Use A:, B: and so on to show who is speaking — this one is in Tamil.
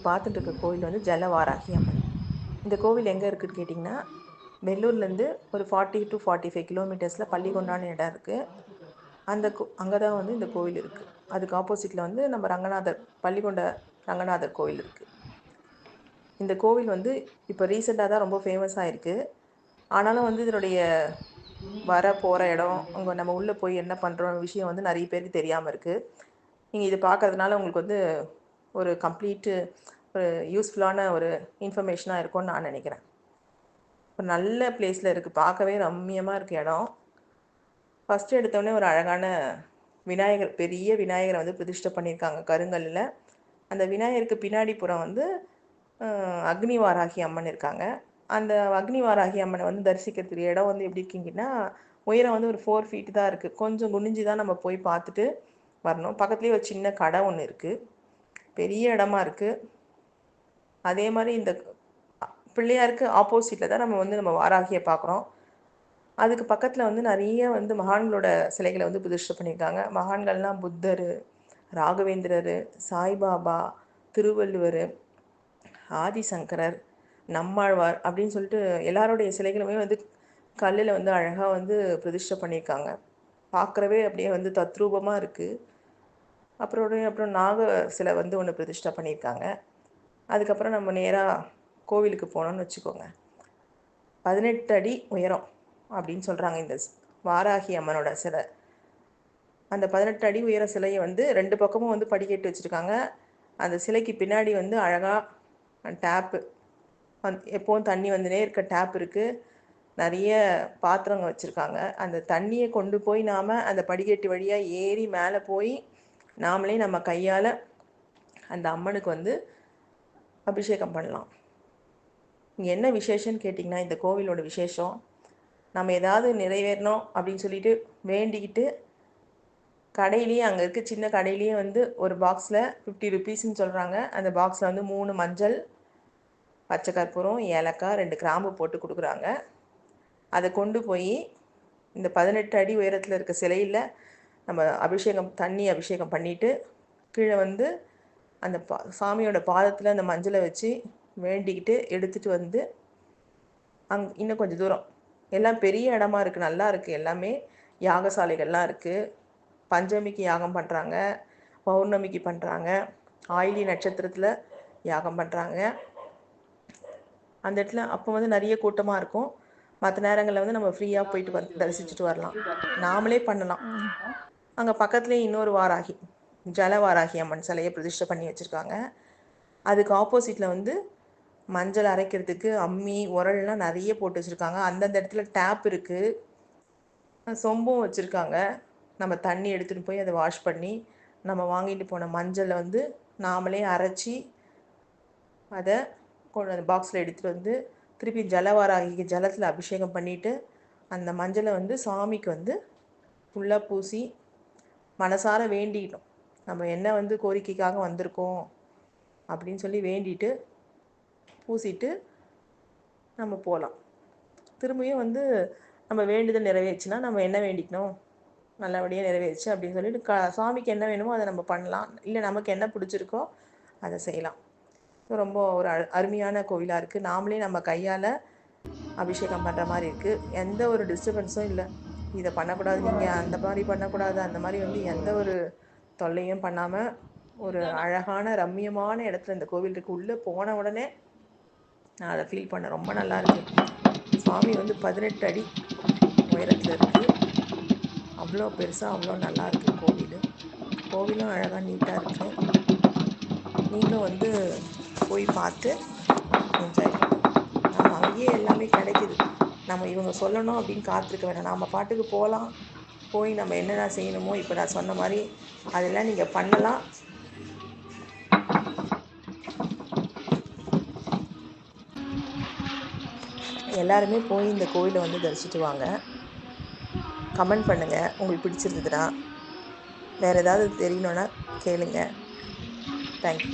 A: பார்த்துட்டு இருக்க கோவில் வந்து ஜலவாராகி அம்மன். இந்த கோவில் எங்கே இருக்குதுன்னு கேட்டிங்கன்னா, வெள்ளூர்லேருந்து ஒரு 40 to 45 கிலோமீட்டர்ஸில் பள்ளிகொண்டான்னு இடம் இருக்குது. அங்கே தான் வந்து இந்த கோவில் இருக்குது. அதுக்கு ஆப்போசிட்டில் வந்து நம்ம ரங்கநாதர், பள்ளிகொண்ட ரங்கநாதர் கோவில் இருக்குது. இந்த கோவில் வந்து இப்போ ரீசெண்டாக தான் ரொம்ப ஃபேமஸ் ஆகிருக்கு. ஆனாலும் வந்து இதனுடைய வர போகிற இடம், அங்கே நம்ம உள்ளே போய் என்ன பண்ணுறோம் விஷயம் வந்து நிறைய பேருக்கு தெரியாமல் இருக்குது. நீங்கள் இது பார்க்குறதுனால உங்களுக்கு வந்து ஒரு ஒரு யூஸ்ஃபுல்லான ஒரு இன்ஃபர்மேஷனாக இருக்கும்னு நான் நினைக்கிறேன். ஒரு நல்ல பிளேஸில் இருக்குது, பார்க்கவே ரம்மியமாக இருக்குது இடம். ஃபஸ்ட்டு எடுத்தோடனே ஒரு அழகான விநாயகர், பெரிய விநாயகரை வந்து பிரதிஷ்டை பண்ணியிருக்காங்க கருங்கல்லில். அந்த விநாயகருக்கு பின்னாடி புறம் வந்து அக்னி வாராகி அம்மன் இருக்காங்க. அந்த அக்னி வாராகி அம்மனை வந்து தரிசிக்கிறதுக்கு இடம் வந்து எப்படி இருக்கீங்கன்னா, உயரம் வந்து ஒரு 4 feet தான் இருக்குது. கொஞ்சம் குனிஞ்சு தான் நம்ம போய் பார்த்துட்டு வரணும். பக்கத்துலேயே ஒரு சின்ன கடை ஒன்று இருக்குது. பெரிய இடமா இருக்குது. அதே மாதிரி இந்த பிள்ளையாருக்கு ஆப்போசிட்டில் தான் நம்ம வாராகியை பார்க்குறோம். அதுக்கு பக்கத்தில் வந்து நிறைய வந்து மகான்களோட சிலைகளை வந்து பிரதிஷ்டை பண்ணியிருக்காங்க. மகான்கள்லாம் புத்தர், ராகவேந்திரர், சாய்பாபா, திருவள்ளுவர், ஆதிசங்கரர், நம்மாழ்வார் அப்படின்னு சொல்லிட்டு எல்லாருடைய சிலைகளுமே வந்து கல்லில் வந்து அழகாக வந்து பிரதிஷ்டை பண்ணியிருக்காங்க. பார்க்குறவே அப்படியே வந்து தத்ரூபமாக இருக்குது. அப்புறம் நாக சிலை வந்து ஒன்று பிரதிஷ்டை பண்ணியிருக்காங்க. அதுக்கப்புறம் நம்ம நேராக கோவிலுக்கு போனோம்னு வச்சுக்கோங்க. 18 அடி உயரம் அப்படின்னு சொல்கிறாங்க இந்த வாராகி அம்மனோட சிலை. அந்த 18 அடி உயர சிலையை வந்து 2 பக்கமும் வந்து படிக்கட்டு வச்சுருக்காங்க. அந்த சிலைக்கு பின்னாடி வந்து அழகாக டேப்பு, எப்போவும் தண்ணி வந்துனே இருக்க டேப் இருக்குது. நிறைய பாத்திரங்கள் வச்சுருக்காங்க. அந்த தண்ணியை கொண்டு போய் நாம் அந்த படிக்கட்டு வழியாக ஏறி மேலே போய் நாமளே நம்ம கையால் அந்த அம்மனுக்கு வந்து அபிஷேகம் பண்ணலாம். இங்கே என்ன விசேஷம்னு கேட்டிங்கன்னா, இந்த கோவிலோட விசேஷம், நம்ம ஏதாவது நிறைவேறணும் அப்படின்னு சொல்லிட்டு வேண்டிக்கிட்டு கடையிலேயே, அங்கே இருக்க சின்ன கடையிலேயே வந்து ஒரு பாக்ஸில் 50 rupeesன்னு சொல்கிறாங்க. அந்த பாக்ஸில் வந்து 3 மஞ்சள், பச்சை கற்பூரம், ஏலக்காய், 2 கிராம்பு போட்டு கொடுக்குறாங்க. அதை கொண்டு போய் இந்த 18 அடி உயரத்தில் இருக்க சிலையில் நம்ம தண்ணி அபிஷேகம் பண்ணிவிட்டு கீழே வந்து அந்த சாமியோட பாதத்தில் அந்த மஞ்சளை வச்சு வேண்டிக்கிட்டு எடுத்துகிட்டு வந்து இன்னும் கொஞ்சம் தூரம், எல்லாம் பெரிய இடமா இருக்குது, நல்லா இருக்குது. எல்லாமே யாகசாலைகள்லாம் இருக்குது. பஞ்சமிக்கு யாகம் பண்ணுறாங்க, பௌர்ணமிக்கு பண்ணுறாங்க, ஆயிலி நட்சத்திரத்தில் யாகம் பண்ணுறாங்க. அந்த இடத்துல அப்போ வந்து நிறைய கூட்டமாக இருக்கும். மற்ற நேரங்களில் வந்து நம்ம ஃப்ரீயாக போயிட்டு தரிசிச்சுட்டு வரலாம், நாமளே பண்ணலாம். அங்கே பக்கத்துலேயே இன்னொரு வாராகி, ஜலவாராகி அம்மன் சிலையை பிரதிஷ்டை பண்ணி வச்சுருக்காங்க. அதுக்கு ஆப்போசிட்டில் வந்து மஞ்சள் அரைக்கிறதுக்கு அம்மி, உரல்லாம் நிறைய போட்டு வச்சுருக்காங்க. அந்தந்த இடத்துல டேப் இருக்குது, சொம்பும் வச்சுருக்காங்க. நம்ம தண்ணி எடுத்துகிட்டு போய் அதை வாஷ் பண்ணி நம்ம வாங்கிட்டு போன மஞ்சளை வந்து நாமளே அரைச்சி அதை அந்த பாக்ஸில் எடுத்துகிட்டு வந்து திருப்பி ஜலவாராகிக்கு ஜலத்தில் அபிஷேகம் பண்ணிவிட்டு அந்த மஞ்சளை வந்து சாமிக்கு வந்து ஃபுல்லாக பூசி மனசார வேண்டிக்கணும். நம்ம என்ன வந்து கோரிக்கைக்காக வந்திருக்கோம் அப்படின்னு சொல்லி வேண்டிட்டு பூசிட்டு நம்ம போகலாம். திரும்பியும் வந்து நம்ம வேண்டுதல் நிறைவேச்சுன்னா நம்ம என்ன வேண்டிக்கணும், நல்லபடியாக நிறைவேச்சு அப்படின்னு சொல்லிட்டு சாமிக்கு என்ன வேணுமோ அதை நம்ம பண்ணலாம். இல்லை நமக்கு என்ன பிடிச்சிருக்கோ அதை செய்யலாம். ரொம்ப ஒரு அருமையான கோவிலாக இருக்குது. நாமளே நம்ம கையால் அபிஷேகம் பண்ணுற மாதிரி இருக்குது. எந்த ஒரு டிஸ்டர்பன்ஸும் இல்லை. இதை பண்ணக்கூடாது, நீங்கள் அந்த மாதிரி பண்ணக்கூடாது, அந்த மாதிரி வந்து எந்த ஒரு தொல்லையும் பண்ணாமல் ஒரு அழகான ரம்மியமான இடத்துல இந்த கோவில் இருக்குது. உள்ளே போன உடனே நான் அதை ஃபீல் பண்ணேன், ரொம்ப நல்லா இருக்குது. சுவாமி வந்து 18 அடி உயரத்தில் இருக்குது. அவ்வளோ பெருசாக, அவ்வளோ நல்லா இருக்குது கோவிலும் அழகாக நீட்டாக இருக்குது. நீங்களும் வந்து போய் பார்த்து என்ஜாய் பண்ணலாம். நம்ம அங்கேயே எல்லாமே கிடைக்கிது. நம்ம இவங்க சொல்லணும் அப்படின்னு காத்திருக்க வேணாம். நம்ம பாட்டுக்கு போகலாம். போய் நம்ம என்னென்ன செய்யணுமோ இப்போ நான் சொன்ன மாதிரி அதெல்லாம் நீங்கள் பண்ணலாம். எல்லாருமே போய் இந்த கோவிலை வந்து தரிசிட்டு வாங்க. கமெண்ட் பண்ணுங்கள் உங்களுக்கு பிடிச்சிருந்ததுன்னா. வேறு ஏதாவது தெரியணுன்னா கேளுங்க. தேங்க்யூ.